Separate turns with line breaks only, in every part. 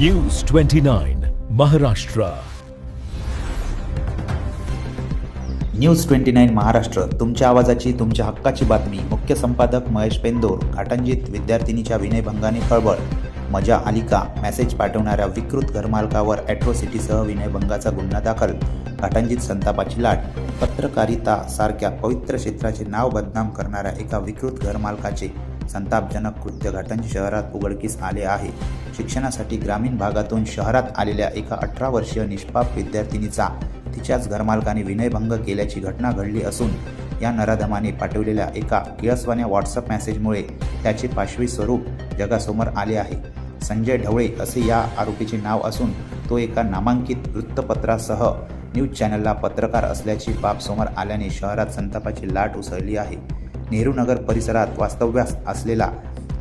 News 29 Maharashtra.
News 29 Maharashtra, तुमच्या आवाजाची, तुमच्या हक्काची बातमी. मुख्य संपादक महेश पेंदोर. घाटंजीत विद्यार्थिनीच्या विनयभंगाने खळबळ. मजा आली का? मेसेज पाठवणाऱ्या विकृत घरमालकावर ॲट्रॉसिटीसह विनयभंगाचा गुन्हा दाखल. घाटंजीत संतापाची लाट. पत्रकारिता सारख्या पवित्र क्षेत्राचे नाव बदनाम करणाऱ्या एका विकृत घरमालकाचे संतापजनक कृत्य घाटंजी शहरात उघडकीस आले आहे. शिक्षणासाठी ग्रामीण भागातून शहरात आलेल्या एका 18 वर्षीय निष्पाप विद्यार्थिनीचा तिच्याच घरमालकाने विनयभंग केल्याची घटना घडली असून या नराधमाने पाठवलेल्या एका किळसवाण्या व्हॉट्सअप मेसेजमुळे त्याचे पाशवी स्वरूप जगासमोर आले आहे. संजय ढवळे असे या आरोपीचे नाव असून तो एका नामांकित वृत्तपत्रासह न्यूज चॅनलला पत्रकार असल्याची बाब समोर आल्याने शहरात संतापाची लाट उसळली आहे. नेहरूनगर परिसरात वास्तव्यास असलेला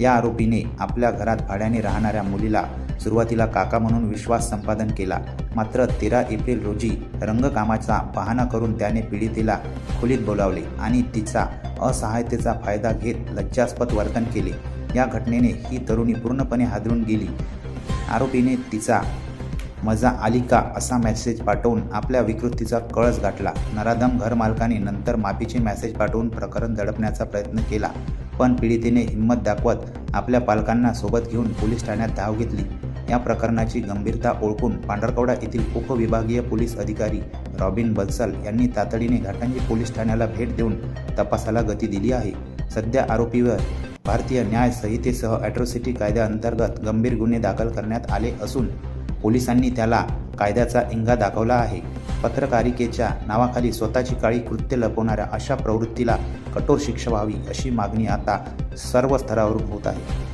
या आरोपीने आपल्या घरात भाड्याने राहणाऱ्या मुलीला सुरुवातीला काका म्हणून विश्वास संपादन केला. मात्र 13 एप्रिल रोजी रंगकामाचा बहाणा करून त्याने पीडितेला खोलीत बोलावले आणि तिचा असहायतेचा फायदा घेत लज्जास्पद वर्तन केले. या घटनेने ही तरुणी पूर्णपणे हादरून गेली. आरोपीने तिचा मजा आली का असा मेसेज पाठवून आपल्या विकृतीचा कळस गाठला. नराधम घरमालकाने नंतर माफीचे मेसेज पाठवून प्रकरण दडपण्याचा प्रयत्न केला, पण पीडितेने हिंमत दाखवत आपल्या पालकांना सोबत घेऊन पोलीस ठाण्यात धाव घेतली. या प्रकरणाची गंभीरता ओळखून पांढरकवडा येथील उपविभागीय पोलीस अधिकारी रॉबिन बन्सल यांनी तातडीने घाटंजी पोलीस ठाण्याला भेट देऊन तपासाला गती दिली आहे. सध्या आरोपीवर भारतीय न्याय संहितेसह ॲट्रॉसिटी कायद्याअंतर्गत गंभीर गुन्हे दाखल करण्यात आले असून पोलिसांनी त्याला कायद्याचा इंगा दाखवला आहे. पत्रकारितेच्या नावाखाली स्वतःची काळी कृत्य लपवणाऱ्या अशा प्रवृत्तीला कठोर शिक्षा व्हावी अशी मागणी आता सर्व स्तरावरून होत आहे.